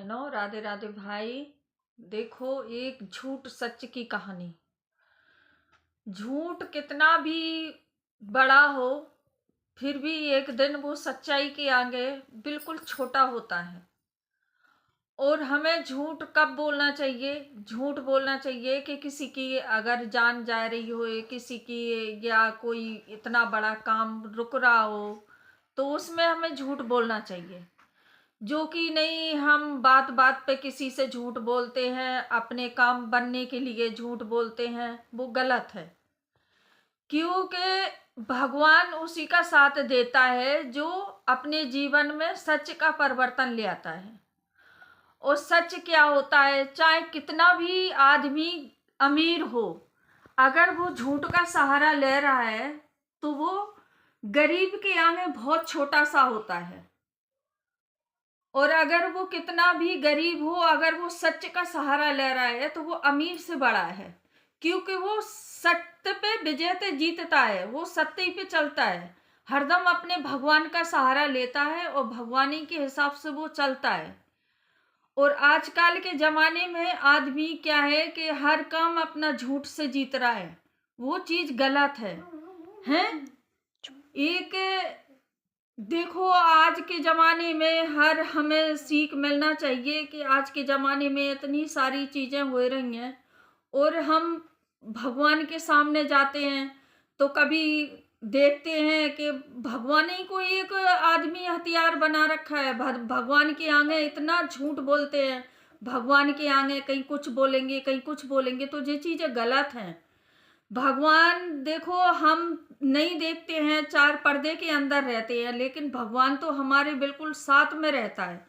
बहनों, राधे राधे भाई। देखो, एक झूठ सच की कहानी। झूठ कितना भी बड़ा हो, फिर भी एक दिन वो सच्चाई के आगे बिल्कुल छोटा होता है। और हमें झूठ कब बोलना चाहिए? झूठ बोलना चाहिए कि किसी की अगर जान जा रही हो, किसी की, या कोई इतना बड़ा काम रुक रहा हो, तो उसमें हमें झूठ बोलना चाहिए। जो कि नहीं, हम बात बात पे किसी से झूठ बोलते हैं, अपने काम बनने के लिए झूठ बोलते हैं, वो गलत है। क्योंकि भगवान उसी का साथ देता है जो अपने जीवन में सच का परिवर्तन ले आता है। और सच क्या होता है? चाहे कितना भी आदमी अमीर हो, अगर वो झूठ का सहारा ले रहा है तो वो गरीब के आगे बहुत छोटा सा होता है। और अगर वो कितना भी गरीब हो, अगर वो सच का सहारा ले रहा है तो वो अमीर से बड़ा है। क्योंकि वो सत्य पे विजय पे जीतता है, वो सत्य पे चलता है, हरदम अपने भगवान का सहारा लेता है और भगवानी के हिसाब से वो चलता है। और आजकल के जमाने में आदमी क्या है कि हर काम अपना झूठ से जीत रहा है, वो चीज गलत है। हैं? एक देखो, आज के ज़माने में हमें सीख मिलना चाहिए कि आज के ज़माने में इतनी सारी चीज़ें हो रही हैं और हम भगवान के सामने जाते हैं तो कभी देखते हैं कि भगवान ही को एक आदमी हथियार बना रखा है। भगवान के आगे इतना झूठ बोलते हैं, भगवान के आगे कहीं कुछ बोलेंगे, कहीं कुछ बोलेंगे, तो ये चीज़ें गलत हैं। भगवान देखो, हम नहीं देखते हैं, चार पर्दे के अंदर रहते हैं, लेकिन भगवान तो हमारे बिल्कुल साथ में रहता है।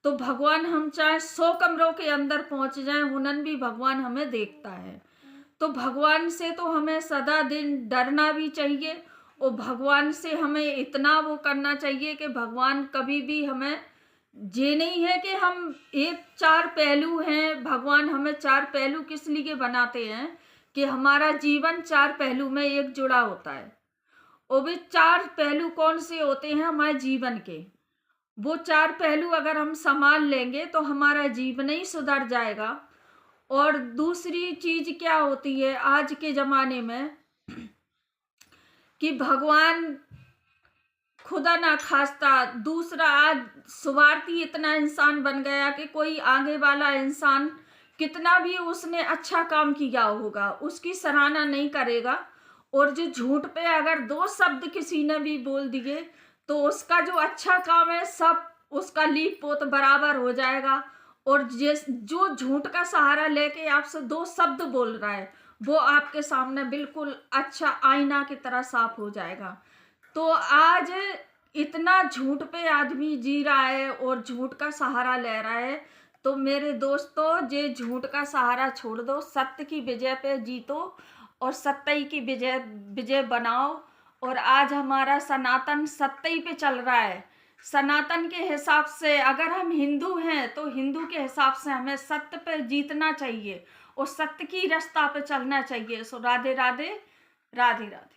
तो भगवान, हम चाहे 100 कमरों के अंदर पहुंच जाएं, हुनन भी भगवान हमें देखता है। तो भगवान से तो हमें सदा दिन डरना भी चाहिए और भगवान से हमें इतना वो करना चाहिए कि भगवान कभी भी हमें, ये नहीं है कि हम एक चार पहलू हैं। भगवान हमें चार पहलू किस लिए बनाते हैं कि हमारा जीवन चार पहलू में एक जुड़ा होता है। और वे चार पहलू कौन से होते हैं हमारे जीवन के? वो चार पहलू अगर हम संभाल लेंगे तो हमारा जीवन ही सुधर जाएगा। और दूसरी चीज क्या होती है आज के जमाने में कि भगवान खुदा ना खास्ता, दूसरा आज स्वार्थी इतना इंसान बन गया कि कोई आगे वाला इंसान कितना भी उसने अच्छा काम किया होगा उसकी सराहना नहीं करेगा। और जो झूठ पे अगर दो शब्द किसी ने भी बोल दिए तो उसका जो अच्छा काम है सब उसका लीप पोत बराबर हो जाएगा। और जो झूठ का सहारा लेके आपसे दो शब्द बोल रहा है वो आपके सामने बिल्कुल अच्छा आईना की तरह साफ हो जाएगा। तो आज इतना झूठ पे आदमी जी रहा है और झूठ का सहारा ले रहा है। तो मेरे दोस्तों, ये झूठ का सहारा छोड़ दो, सत्य की विजय पे जीतो और सत्य की विजय विजय बनाओ। और आज हमारा सनातन सत्य ही पे चल रहा है। सनातन के हिसाब से अगर हम हिंदू हैं तो हिंदू के हिसाब से हमें सत्य पे जीतना चाहिए और सत्य की रास्ता पे चलना चाहिए। सो राधे राधे, राधे राधे।